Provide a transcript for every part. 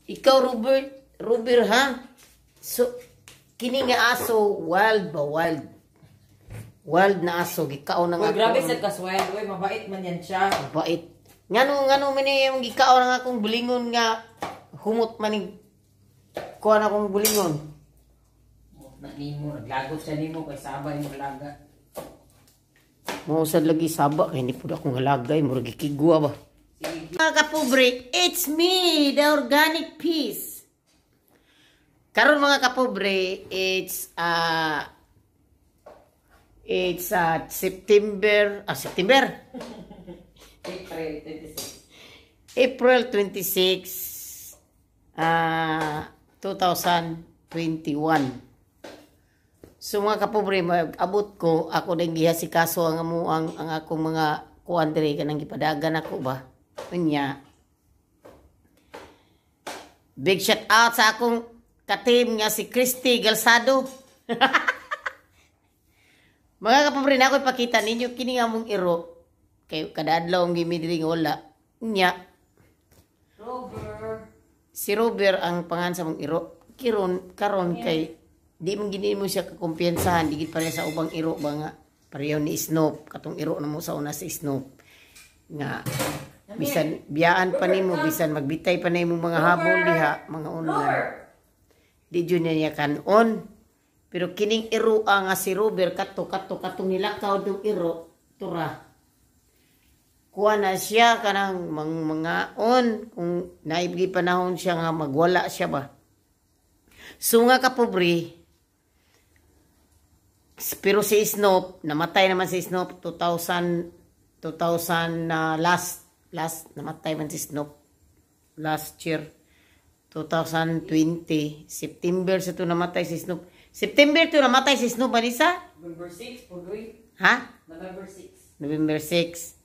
Ikaw, Robert, ha? So, kini nga aso, wild ba? Wild. Wild na aso. Gikao na nga. Grabe sa kaswild. Uy, mabait man yan siya. Mabait. Ngano man yung gikao na nga akong bulingon nga humot manig kuha na akong bulingon. Naglagot siya nimo kay sabay mo laga. Mausad lagi saba kay hindi po akong halagay. Murag ikigwa ba? Mga kapobre, it's me, the organic peace. Karon mga kapobre, it's September. April 26, 2021. So mga kapobre, abot ko, ako din gihasikaso ang akong mga kuandre kanang gipadagan ako ba. Kunya. Big shout out sa akong katim nga si Christy Galsado. Mga kapobre, na ako ipakita ninyo kini nga mong iro. Kay kadadlaw ang gimidring wala. Nya. Si Robert ang pangan sa mong iro. Karon kay di man gini mo siya kakumpiyansahan, digit pa sa ubang iro ba nga. Pareho ni Snoop, katong iro na mo sa una si Snoop. Nga bisan biyaan pa nimo, bisan magbitay pa nimo mga habol diha, mga unan. Di jud niya kanon. Pero kining iro nga si Robert katong nilakaw dong iro tura. Kuha na siya kanang mga kung naibgi panahon siya nga magwala siya ba. So nga kapobre, pero si Snoop, namatay naman si Snoop 2000 last namatay man si Snoop last year 2020 September sa to namatay si Snoop. September to namatay si Snoop, Marisa? November 6 pugwi. Ha? November 6. November 6.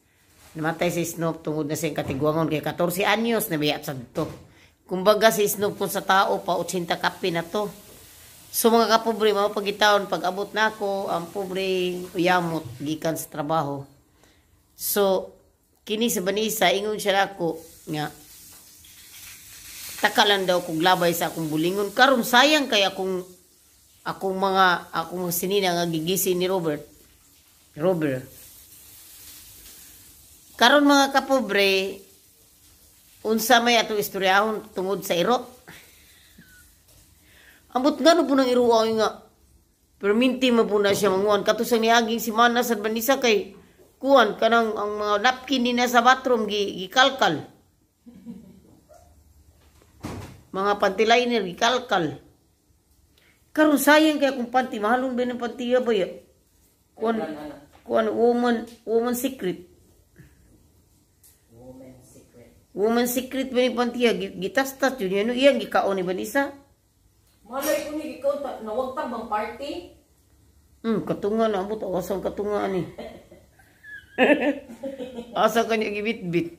Namatay si Snoop tungod na sa katigwangon kay 14 anyos na biyat sa to. Kumbaga si Snoop kung sa tao pa 80 kapi na to. So mga kapobre, mga pagitaon, pag abot na ako, ang pobre uyamot, gikan sa trabaho. So, kini sa Banisa, ingon siya ako, nga, takalan daw kong labay sa akong bulingon. Karon sayang kay akong sinina nga gigisi ni Robert. Karon mga kapobre, unsa may atong istoryahon tungod sa iro. Ambot nga no po ng iruwa nga. Perminti mo po na siya manguan. Katusang niaging si Mana sa Banisa kay kuan kanang ang mga napkin ni na sa bathroom gikalkal. Mga pantiliner gikalkal. Karon sayang kay akong panty. Mahalon ba ng panty ba ya? Kuan woman secret. Woman secret ba ni panty? Gitastas yun. Ano iyang gikaon ni Banisa? Malay ko ni ikaw nawagtang bang party? Katunga na abot awasang katunga ni. Asa kanya gibit-bit.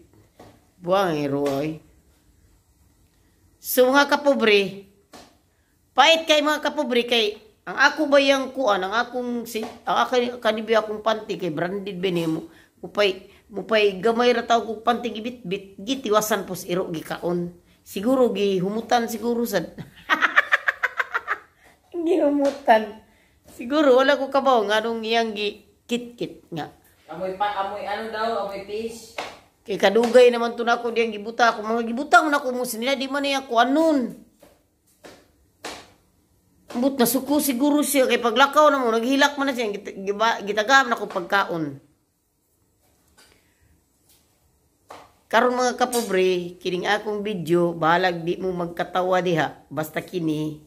Buang iroy. So mga kapobre, pait kay mga kapobre kay ang ako ba yang kuan ang akong kanibi akong panty kay branded benemo. Mupay gamay ra taw kog panty gibit-bit gitiwasan pos iro gikaon. Siguro gihumutan siguro sad. Gihumutan. Siguro wala ko kabaw nga nung iyang kit-kit nga. Amoy ano daw, amoy fish. Kay kadugay naman to nako diyang gibuta ako. Mga gibuta mo nako mo sinila di man niya ko anon. Ambot na suko siguro siya kay paglakaw na mo naghilak man na siya gitagam nako pagkaon. Karon mga kapobre, kining akong video, balag di mo magkatawa diha, basta kini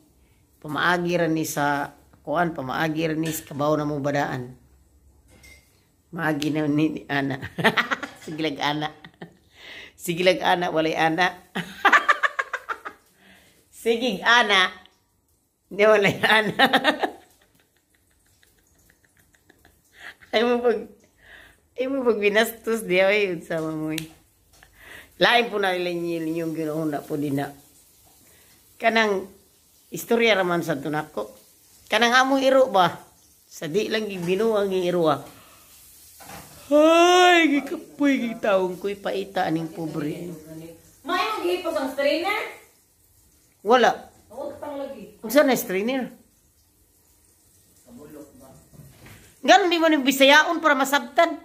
pamaagi ra ni sa kuan, pamaagi ra ni sa kabaw na mo badaan. Maagi na ni ana. Sigilag ana. Sigilag ana walay ana. Sigig ana. Di walay ana. Ay mo pag binastos di ay sama mo. Lain po na nila yung ginoon po din na. Kanang istorya raman sa tunako. Kanang among iro ba? Sa di lang binuang yung iro ah. Ay, gikapoy gitaong ko'y paita aning pobre. May mo gihipos ang strainer? Wala. Nawagtang lagi. Unsa na strainer? Kabulok ba? Ganon di mo ni bisayaon para masabtan.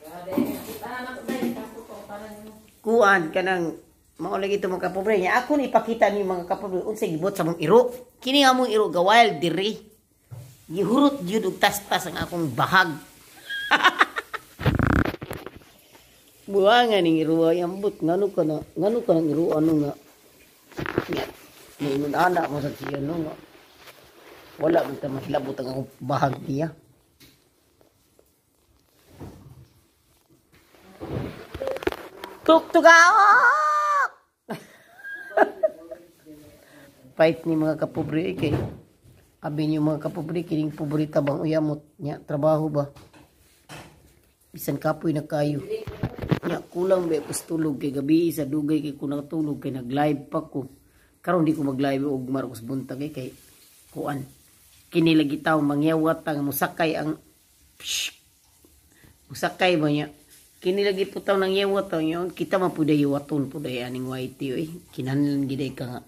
Grabe. Tanan ako dahil. Tapos ko. Tanan nyo. Kuan kanang maulag ito mga kapobre niya. Ako ni ipakita ni mga kapobre unsay gibot sa mong iro. Kini nga mong iro ga wild diri. Gihurot jud og tastas ang akong bahag. Buangan ning iro ay ambot ngano ka nang iro ano nga. Nya. Ningon ana mo sa siya no nga. Wala man ta mahilabot ang akong bahag niya. Tuk-tukawak! Pait ni mga kapobre kay abi niyo mga kapobre kining pobrita bang uyamot nya trabaho ba bisan kapoy na kayo nya kulang ba pastulog kay gabi sa dugay kay kunang tulog kay nag-live pa ko karon di ko mag-live og Marcos Buntag kay kuan kini lagi taw mangyawat ang musakay ba nya kini lagi po taw nang yawat taw yon kita mapuday yawaton puday aning YT oy kinahanglan giday ka nga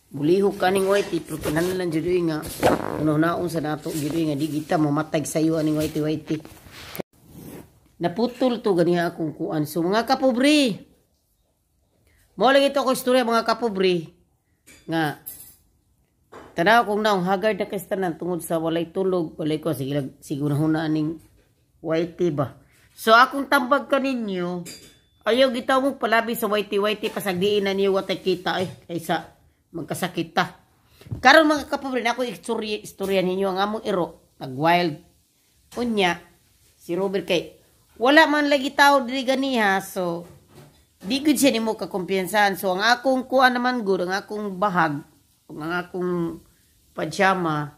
mulihok kaning YT pero kinahanglan jud nga naon sa nato jud nga di kita mamatag sayo aning YT naputol to ganiha akong kuan so mga kapobre mo lagi to ko istorya mga kapobre nga tanaw kung naong haggard na kastanan tungod sa walay tulog walay ko siguro na aning YT ba. So akong tambag kaninyo, ayaw gitaw mo palabi sa YT pasagdiin na niyo watay kita kaysa magkasakit ta. Karon mga kapobre na ako istorya ninyo ang among iro nag-wild. Unya si Robert kay wala man lagi tao diri ganiha so di gud siya nimo kakumpiyansahan. So ang akong kuan naman gud ang akong bahag, ang akong pajama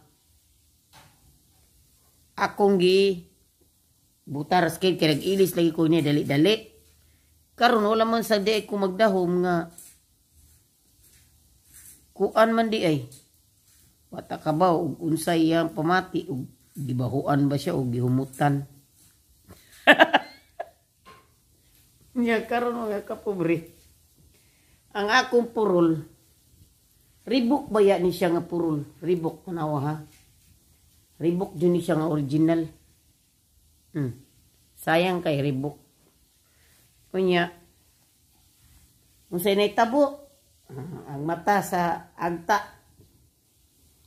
akong gi butar skate kay nag-ilis lagi ko niya dali-dali. Karon wala man sa di ko magdahom nga kuan man di ay. Wata ka ba og unsay iyang pamati og gibahuan ba siya og gihumutan. Nya karon mga kapobre. Ang akong purol Reebok ba ya ni siya nga purol? Reebok tanawa ha. Reebok jud ni siya nga original. Sayang kay Reebok. Kunya, unsay nay tabo, ang mata sa agta,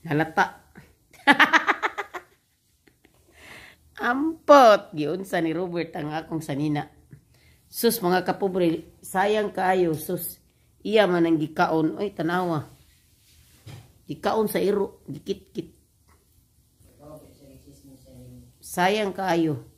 nalata. Ampot, giunsa ni Robert ang akong sanina. Sus mga kapobre, sayang kaayo, sus, iya man ang gikaon, oy tanawa. Gikaon sa iro, gikit-kit. Sayang kaayo.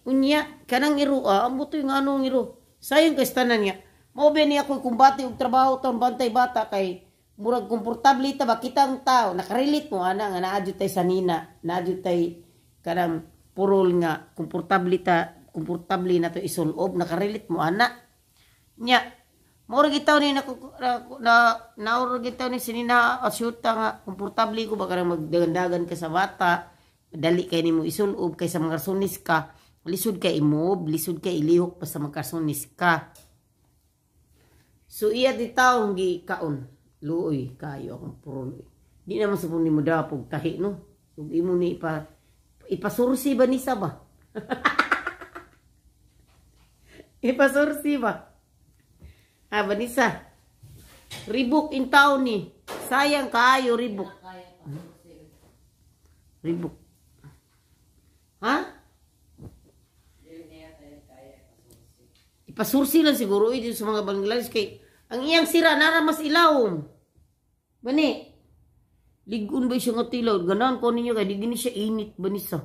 Unya, kanang iro, ang buto yung anong iro. Sayang kay tanan niya. Mao ba niya ako kumbati og trabaho taon bantay bata kay murag komportable ta ba kitang tao nakarelate mo ana nga naadyo tay sanina, naadyo tay kanang purol nga komportable na to isulob nakarelate mo ana. Nya, mao gitaw ni nauro gitaw ni sinina asyuta nga komportable ko ba kanang magdagan ka sa bata, dali kay nimo isulob kaysa mga sunis ka. Lisod ka imob, lisod ka ilihok pa sa magkasunis ka. So iya di taong gi kaon. Luoy kayo akong purol. Di naman sa ni mo dapog tahi no. Ug imo ni ipasursi ba ni sa ba? Ipasursi ba? Banisa. Reebok in town ni. Sayang kayo Reebok. Reebok. Ha? Pasursi lang siguro dito sa mga Bangladesh kay ang iyang sira nara mas ilawom. Bani. Ligun ba siya nga tilaw? Ganan ko ninyo kay di gini siya init banisa.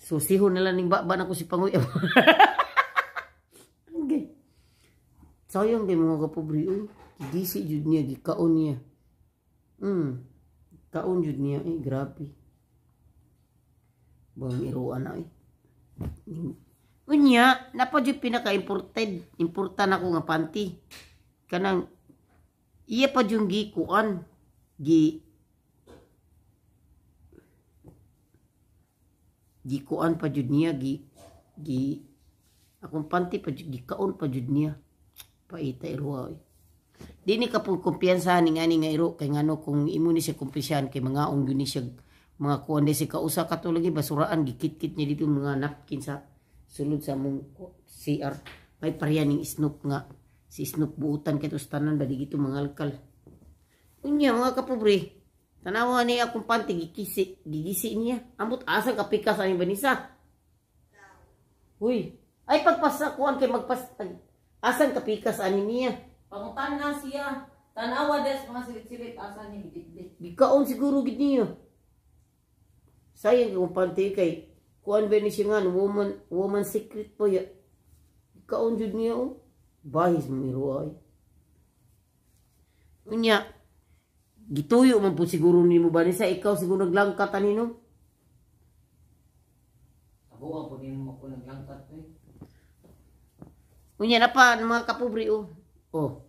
So sihon na lang ning baba na ko si Panguya. Okay. Sayang kay mga kapobre oy. Gisi jud niya gikaon niya. Kaon jud niya grabe. Bang iruan na Unya, napa jud importan ako nga panty. Kanang iya pa jud gikuan. gikuan pa jud niya akong panty pa jud gikaon pa jud niya. Paita iro. Di ni ka pong kumpiyansahan ni ngani nga iro kay ngano kung imo ni siya kumpiyansahan kay mga ong ni siya mga kuan di si kausa ka to lagi basuraan gikit-kit niya dito mga napkin sa sulod sa mong CR. May pareha ning Snoop nga si Snoop buutan kay tanan ba di gito mangalkal. Unya mga kapobre, tanawa ni akong panty gigisi niya. Ambot asa ka pikas ani banisa. Uy, ay pagpasa kuan kay asan ka pikas ani niya. Pangutan na siya. Tanawa des mga silit-silit asa ni bit-bit. Gikaon siguro gid niya. Sayang kung panty kay kuan ba ni siya nga woman secret po ya. Gikaon jud niya oh. Bahis mo iro ay. Unya, gituyo man po siguro ni mo ba ni sa ikaw siguro naglangkat anino? Ako din mo ko naglangkat eh. Unya na pa mga kapobre oh. Oh.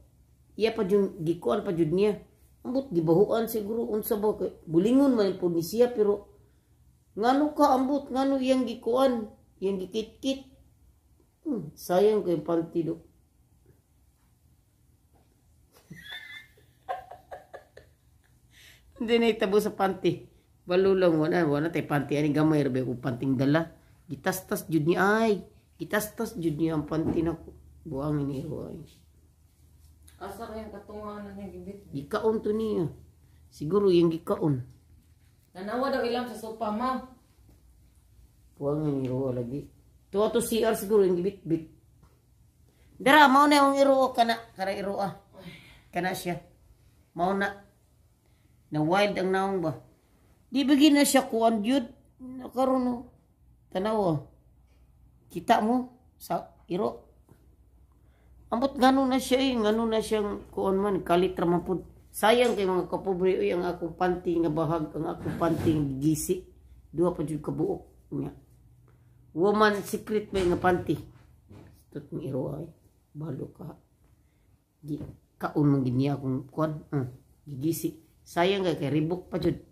Iya pa jud gikuan pa jud niya. Ambot gibahuan siguro unsa ba kay bulingon man po ni siya pero ngano ka ambot ngano iyang gikuan, iyang gikit-kit. Sayang kay panty do. Hindi na itabo sa panty. Balo lang wala tay panty ani gamay ra ba ko panting dala. Gitastas jud ni ay. Gitastas jud ni ang panty na buang ini ay. Asa kayang katungan niya gibit. Gikaon to niya. Siguro yung gikaon. Tanawa daw ilang sa sopa ma. Buang ini lagi. Tuwa to CR siguro yung gibit-bit. Dara mao na yung iro kana iro ah. Kana siya. Mao na wild ang naong ba. Di bigin na siya kuan jud. Karon no. Tanawa. Kita mo sa iro. Ambot ngano na siya ngano na siyang kuan man kalitra man pud. Sayang kay mga kapobre oy ang akong panty nga bahag ang akong panty gisi. Duha pa jud ka buok nya. Woman secret ba nga panty. Tut mi iro ay. Balo ka. Di kaon man gid niya akong kuan. Gigisi. Sayang kay ribok pa jud.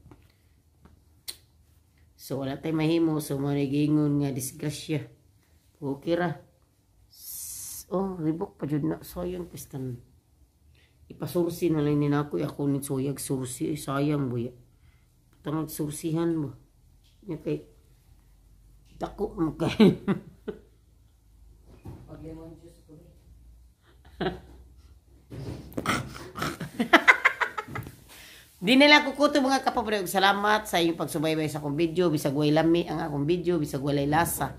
So wala tay mahimo so manigingon nga disgrasya. Okay ra. Oh, ribok pa jud na sayang pistan. Ipasursi na lang ni nako ako ni soyag sursi sayang boy. Tangag sursihan mo. Nya kay dako mo kay. Pag lemon juice ko. Di nila kukuto mga kapobre. Salamat sa inyong pagsubaybay sa akong video. Bisag way lami ang akong video. Bisag walay lasa.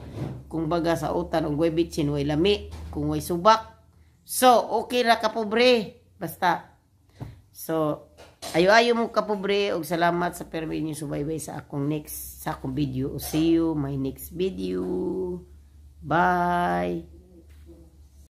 Kung baga sa utan o way bitchin way lami. Kung way subak. So, okay ra kapobre. Basta. So, ayo-ayo mo kapobre. Og salamat sa permi inyong subaybay sa akong video. See you my next video. Bye.